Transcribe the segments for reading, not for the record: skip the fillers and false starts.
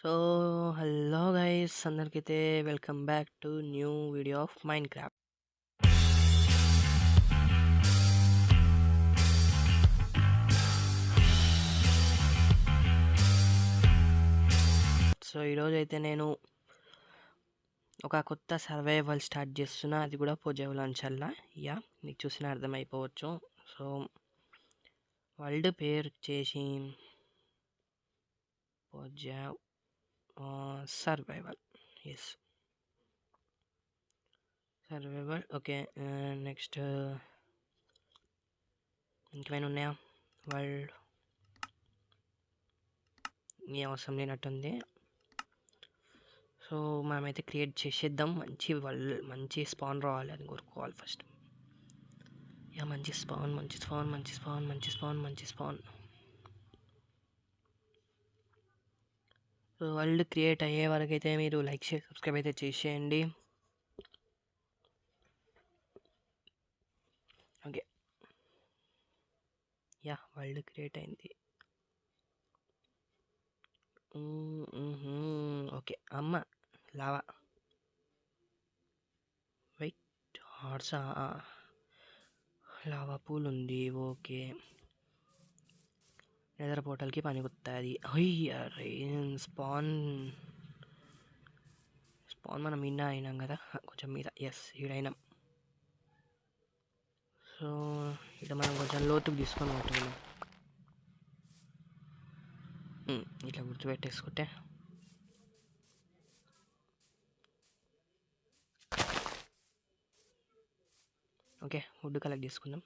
So hello guys అందరికైతే welcome back to new video of Minecraft. So ఈరోజు అయితే నేను ఒక కొత్త సర్వైవల్ స్టార్ట్ చేస్తున్నా, అది కూడా పోజేవల్ అంచల్లా. మీకు చూసిన అర్థమైపోవచ్చు. సో వరల్డ్ పేరు వచ్చేసి Pojav survival. Yes, survival. Okay, next ఇంకేమైనా ఉన్నాయా? వరల్డ్ ఏ అవసరం లేనట్టుంది. సో మనమైతే క్రియేట్ చేసేద్దాం. మంచి స్పాన్ రావాలి, అది కోరుకోవాలి ఫస్ట్. మంచి స్పాన్. సో వరల్డ్ క్రియేట్ అయ్యే వరకు అయితే మీరు లైక్ షేర్ సబ్స్క్రైబ్ అయితే చేసేయండి. ఓకే, వరల్డ్ క్రియేట్ అయింది. ఓకే, అమ్మ లావా వెయిట్ హార్సా లావా పూల్ ఉంది. ఓకే, నెదర్ పోర్టల్కి పని కొత్తది. స్పాన్ మనం ఇన్న అయినాం కదా, కొంచెం మీద. ఎస్, ఈడైనాం. సో ఇక్కడ మనం కొంచెం లోతుకు తీసుకొని పోతున్నాం. ఇట్లా గుర్తుపెట్టేసుకుంటే ఓకే. వుడ్ కలెక్ట్ చేసుకుందాం.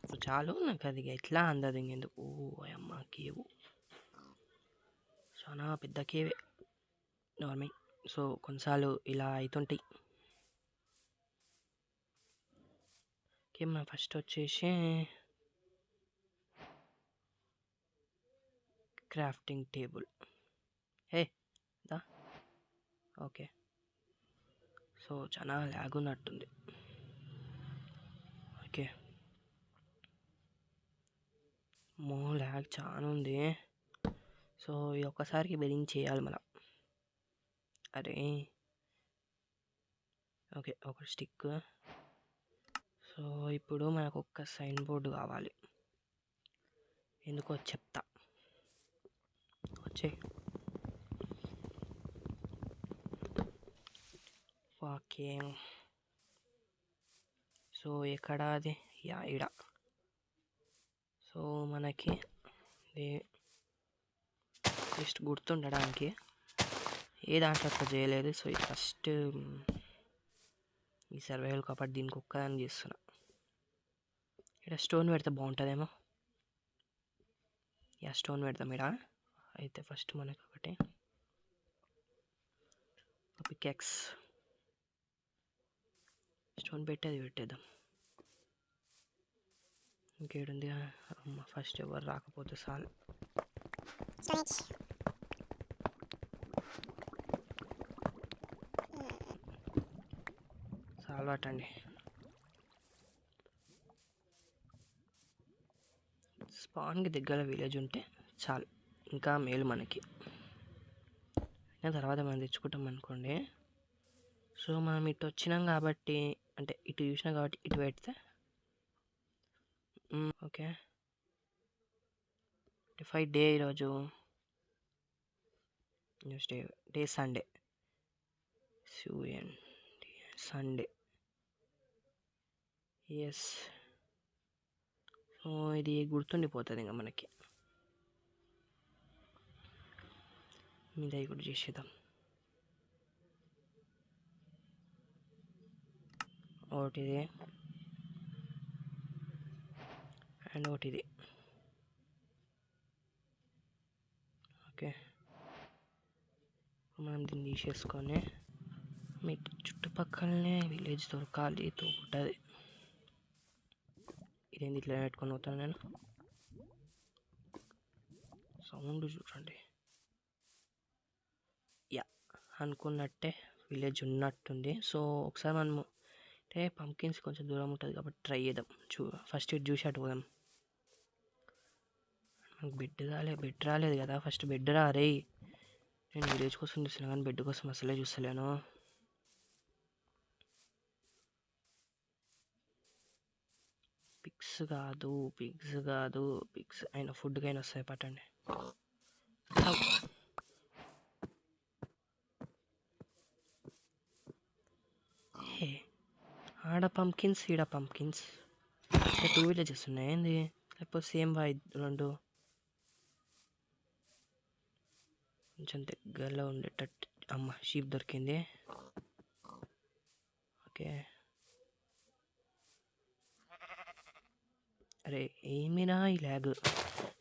సో చాలు, నాకు అది ఎట్లా అందదు ఇంకెందుకు. అమ్మ కేవు చాలా పెద్ద కేవే నార్మల్. సో కొన్నిసార్లు ఇలా అవుతుంటాయి. ఓకే, మనం ఫస్ట్ వచ్చేసి క్రాఫ్టింగ్ టేబుల్. దా ఓకే. సో చాలా ల్యాగ్ ఉన్నట్టుంది. ఓకే, ల్యాగ్ చాలా ఉంది. సో ఇది ఒక్కసారికి బెరింగ్ చేయాలి మనం. అరే ఓకే, ఒక స్టిక్. సో ఇప్పుడు మనకు ఒక్క సైన్ బోర్డు కావాలి. ఎందుకో చెప్తా, వచ్చే. ఓకే, సో ఎక్కడ అది? ఇడ. సో మనకి జస్ట్ గుర్తుండడానికి ఏ దాంట్లో అట్లా చేయలేదు. సో ఇది ఫస్ట్ ఈ సర్వైవల్ కాబట్టి దీనికి ఒక్కదాన్ని చేస్తున్నా. ఇక్కడ స్టోన్ పెడితే బాగుంటుందేమో. స్టోన్ పెడతాం ఇక్కడ. అయితే ఫస్ట్ మనకు ఒకటి పికాక్స్ స్టోన్ పెట్టేద్దాం. ఇంకేడుంది? అమ్మ, ఫస్ట్ ఎవరు రాకపోతే చాలు. చాలు అటండి. స్పాన్కి దగ్గర విలేజ్ ఉంటే చాలు, ఇంకా మేలు మనకి. తర్వాత మనం తెచ్చుకుంటాం అనుకోండి. సో మనం ఇటు వచ్చినాం కాబట్టి, అంటే ఇటు చూసినాం కాబట్టి ఇటు పెడితే ఓకే. 25 డే ఈరోజు. Day Sunday. Sunday. Yes. So ఇది గుర్తుండిపోతుంది ఇంకా మనకి. మీద కూడా చేసేద్దాం. ఒకటిది అండ్ ఒకటిది. ఓకే, మనం దీన్ని తీసేసుకొని మీకు చుట్టుపక్కలనే విలేజ్ దొరకాలి. తోపుంటుంది. ఇదేంది ఇట్లా పెట్టుకొని పోతాను నేను? సౌండ్ చూడండి. అనుకున్నట్టే విలేజ్ ఉన్నట్టుంది. సో ఒకసారి మనము అంటే పంకిన్స్ కొంచెం దూరం ఉంటుంది కాబట్టి ట్రై చేద్దాం. ఫస్ట్ ఇటు చూసి అటు పోదాం. మనకు బెడ్ రాలేదు కదా, ఫస్ట్ బెడ్ రా. రే నేను విలేజ్ కోసం చూస్తున్నా కానీ బెడ్ కోసం అసలే చూస్తలేను. పిక్స్ కాదు అయినా ఫుడ్కైనా వస్తాయి పట్టండి. హే ఆడ పంకిన్స్ ఈడ పంకిన్స్ 2 విలేజెస్ ఉన్నాయి ఏంది, లేకపోతే సేమ్ వా రెండు? కొంచెం దగ్గరలో ఉండేటట్టు. అమ్మ షీప్ దొరికింది. ఓకే అరే ఏమినా ఈ ల్యాగ్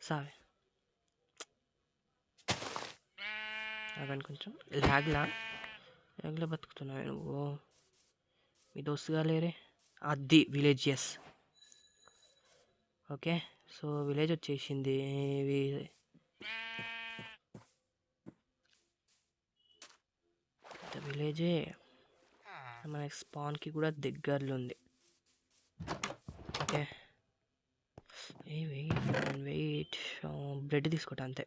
సావే అవన్నీ కొంచెం ల్యాగ్లో బతుకుతున్నావు నువ్వు. మీ దోస్తుగా లేరే. అది village. Yes okay so village వచ్చేసింది. విలేజే మన స్పాన్కి కూడా దగ్గరలో ఉంది. ఓకే వెయిట్ బ్రెడ్ తీసుకుంటా అంతే.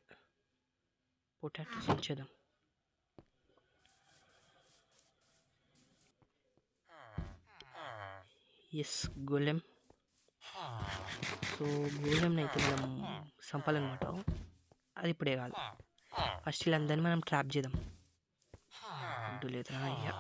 పొటాటోస్ ఉంచేద్దాం. Yes golem. సో గోలెంని అయితే మనం చంపాలన్నమాట. అది ఇప్పుడే కాదు, ఫస్ట్ వీళ్ళందరినీ మనం ట్రాప్ చేద్దాం. ఫుడ్ లేదా అయ్యా.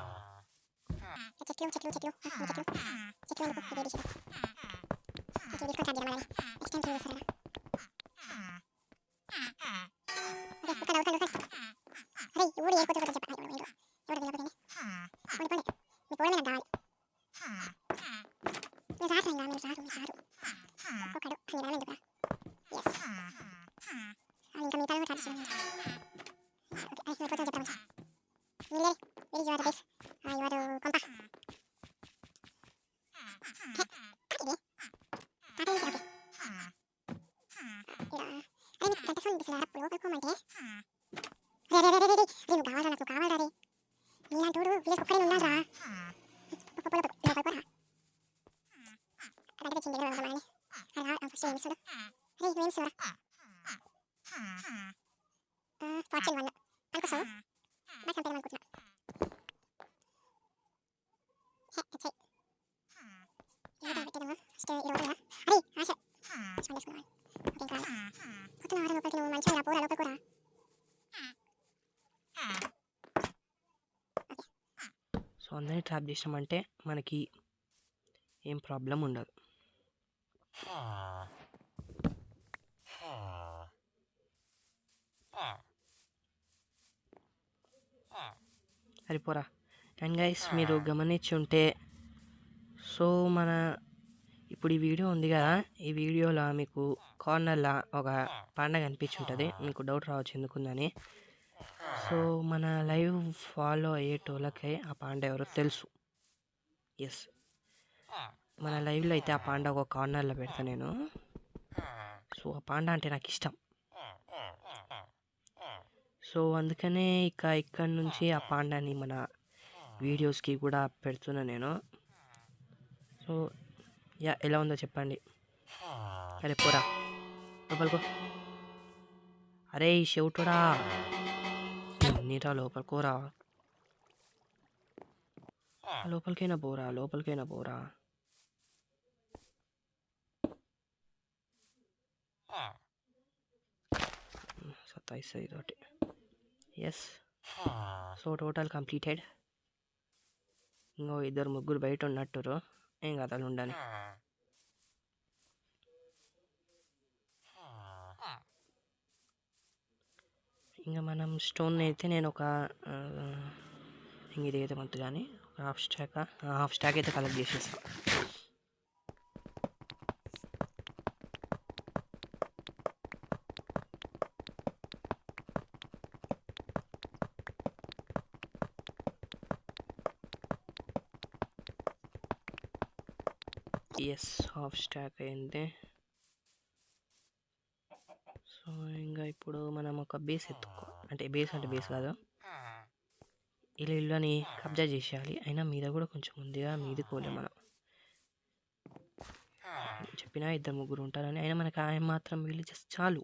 సో అందరినీ ట్రాప్ చేసినామంటే మనకి ఏం ప్రాబ్లం ఉండదు. అది పోరా. అండ్ గైస్ మీరు గమనించి ఉంటే సో మన ఇప్పుడు ఈ వీడియో ఉంది కదా, ఈ వీడియోలో మీకు కార్నర్లో ఒక పాండా కనిపించి ఉంటుంది. మీకు డౌట్ రావచ్చు ఎందుకుందని. సో మన లైవ్ ఫాలో అయ్యేటోళ్ళకి ఆ పాండా ఎవరో తెలుసు. ఎస్ మన లైవ్లో అయితే ఆ పాండా ఒక కార్నర్లో పెడతా నేను. సో ఆ పాండా అంటే నాకు ఇష్టం. సో అందుకనే ఇక్కడ నుంచి ఆ పాండాని మన వీడియోస్కి కూడా పెడుతున్నా నేను. సో యా ఎలా ఉందో చెప్పండి. అరే పోరా లోపలికో. అరే షెవుటోడా నీరా లోపలికోరా. లోపలికైనా పోరా. సత్తాయిస్తుంది ఇదొకటి. Yes so total completed. ఇంకో 2-3 బయట ఉన్నట్టురు. ఏం కాదు వాళ్ళు ఉండని. ఇంకా మనం స్టోన్ అయితే నేను ఒక ఇది అయితే మంత్ కానీ ఒక హాఫ్ స్టాక్ అయితే కలెక్ట్ చేసేస్తాను. ఎస్ హాఫ్ స్టాక్ అయింది. సో ఇంకా ఇప్పుడు మనం ఒక బేస్ అంటే బేస్ కాదు, ఇల్లుని కబ్జా చేసేయాలి. అయినా మీద కూడా కొంచెం ఉందిగా, మీది కోలే మనం. చెప్పినా 2-3 ఉంటారని. అయినా మనకు ఆయన మాత్రం విలేజెస్ చాలు.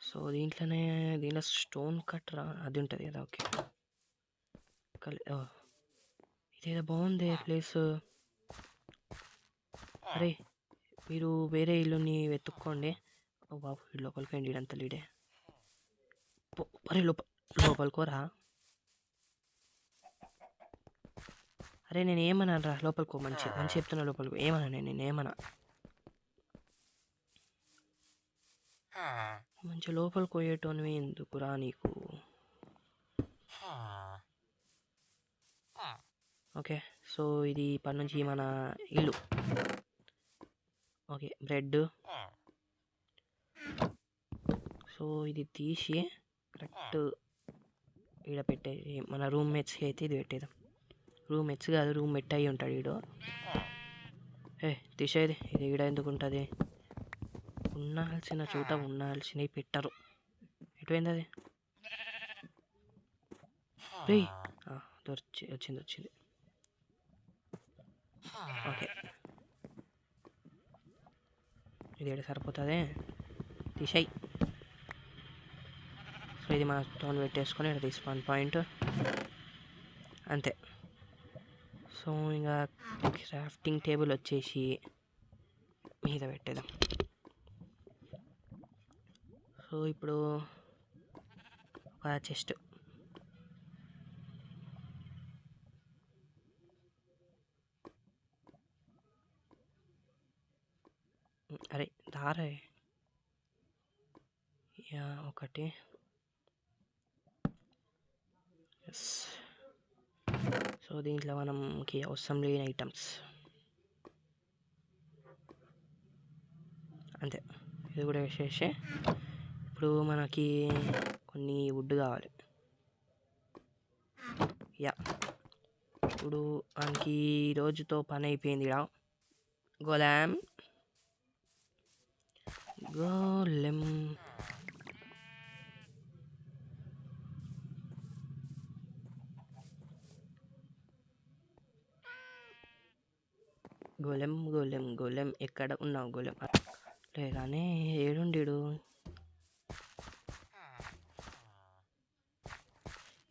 సో దీంట్లో స్టోన్ కట్ అది ఉంటుంది కదా. ఓకే, ఇదేదో బాగుంది ప్లేస్. అరే మీరు వేరే ఇల్లుని వెతుక్కోండి. బాబు లోపలికి వెళ్ళి ఇడంతా లీడే. అరే లోపలికోరా. అరే నేను ఏమన్నాను రా, లోపలికో. మంచి మంచి చెప్తున్నా, లోపలికో. ఏమన్నా నేనేమన్నా మంచి లోపలికి పోయేటోనివి ఎందుకురా నీకు. ఓకే, సో ఇది ఇప్పటి నుంచి మన ఇల్లు. Okay, bread. సో ఇది తీసి కరెక్ట్ ఈడ పెట్టేది. మన రూమ్మేట్స్కి అయితే ఇది పెట్టేద్దాం. రూమ్మేట్స్ కాదు, రూమ్మేట్ అయ్యి ఉంటాడు ఈడు. తీసేది ఇది ఈడ ఎందుకు ఉంటుంది. ఉండాల్సిన చోట ఉండాల్సినవి పెట్టరు. ఎటుపోయింది అది. వచ్చింది. ఓకే, ఇది ఏడు సరిపోతుంది. తీసేయి. సో ఇది మన స్టోన్ పెట్టేసుకొని ఇక్కడ తీసుకొని పాయింట్ అంతే. సో ఇంకా క్రాఫ్టింగ్ టేబుల్ వచ్చేసి మీద పెట్టేద్దాం. సో ఇప్పుడు ఒక చెస్ట్. అరే దారే ఒకటి. ఎస్. సో దీంట్లో మనకి అవసరం లేని ఐటమ్స్ అంతే. ఇది కూడా వేసేసి ఇప్పుడు మనకి కొన్ని వుడ్ కావాలి. ఇప్పుడు మనకి రోజుతో పని అయిపోయింది. ఇక్కడ గోలెం గోలెం ఎక్కడ ఉన్నావు గోలెం? లేదానే ఏడుండీడు.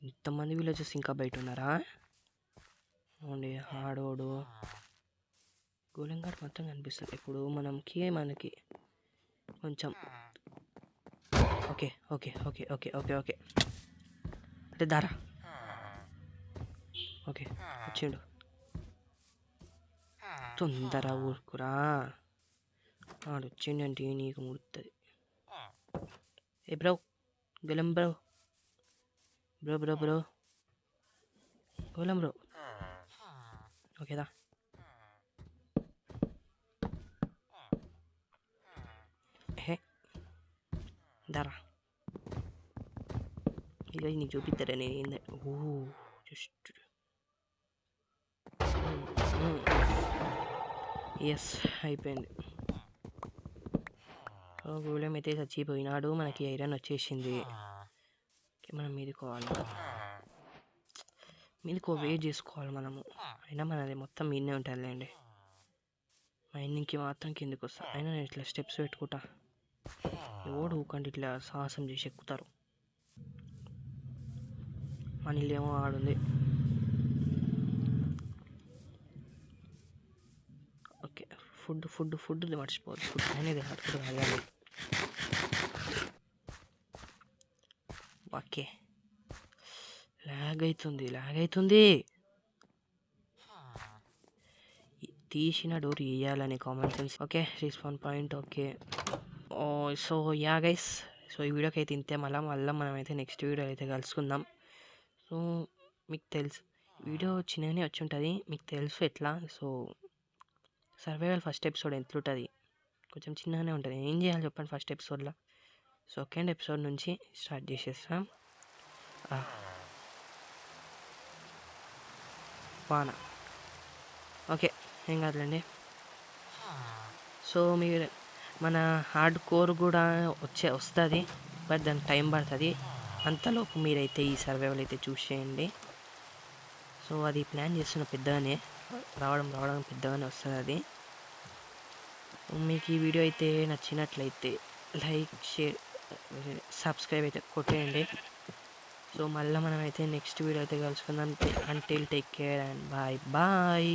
ఇంతమంది విలేజెస్ ఇంకా బయట ఉన్నారా? అవునండి, ఆడోడు గోలెం గాడు మొత్తం కనిపిస్తుంది. ఇప్పుడు మనకి కొంచెం ఓకే అంటే దారా. ఓకే వచ్చిండు. తొందర ఊరుకురా, ఆడు వచ్చిండంటే నీకు ముడుతుంది. Bro golem bro golem bro. ఓకేదా. దారా ఇక నీకు చూపిస్తారా నేను ఏంటంటే. జస్ట్ ఎస్ అయిపోయింది. గోలెం అయితే చచ్చిపోయినాడు. మనకి ఐరన్ వచ్చేసింది. మనం మీదకో వెయిట్ చేసుకోవాలి మనము. అయినా మనది మొత్తం మీదనే ఉంటుందిలేండి. మైనింగ్కి మాత్రం కిందకి వస్తా. అయినా నేను ఇట్లా స్టెప్స్ పెట్టుకుంటా. ఎవడు ఊకండి ఇట్లా సాహసం చేసి ఎక్కుతారు. మన ఇల్లేమో ఆడుంది. ఓకే, ఫుడ్ మర్చిపోవద్దు. ఫుడ్ అనేది ఫుడ్ కాదు. ఓకే, లాగ్ అవుతుంది. తీసిన డోర్ వేయాలని common sense. Okay, respawn point. Okay. So guys, so ఈ వీడియోకి అయితే ఇంతే. మళ్ళీ మనమైతే నెక్స్ట్ వీడియో అయితే కలుసుకుందాం. సో మీకు తెలుసు వీడియో చిన్నగానే వచ్చి ఉంటుంది. మీకు తెలుసు ఎట్లా. సో సర్వైవల్ ఫస్ట్ ఎపిసోడ్ ఎంత ఉంటుంది, కొంచెం చిన్నగానే ఉంటుంది. ఏం చేయాలి చెప్పండి ఫస్ట్ ఎపిసోడ్లో. సెకండ్ ఎపిసోడ్ నుంచి స్టార్ట్ చేసేస్తాం. వాన. ఓకే, ఏం కాదులేండి. సో మన హార్డ్ కోర్ కూడా వస్తుంది, బట్ దానికి టైం పడుతుంది. అంతలోపు మీరైతే ఈ సర్వైవల్ అయితే చూసేయండి. సో అది ప్లాన్ చేస్తున్న పెద్దగానే రావడం పెద్దగానే వస్తుంది అది. మీకు ఈ వీడియో అయితే నచ్చినట్లయితే లైక్, షేర్, సబ్స్క్రైబ్ అయితే కొట్టేయండి. సో మళ్ళీ మనమైతే నెక్స్ట్ వీడియో అయితే కలుసుకుందాం. Until take care and bye bye.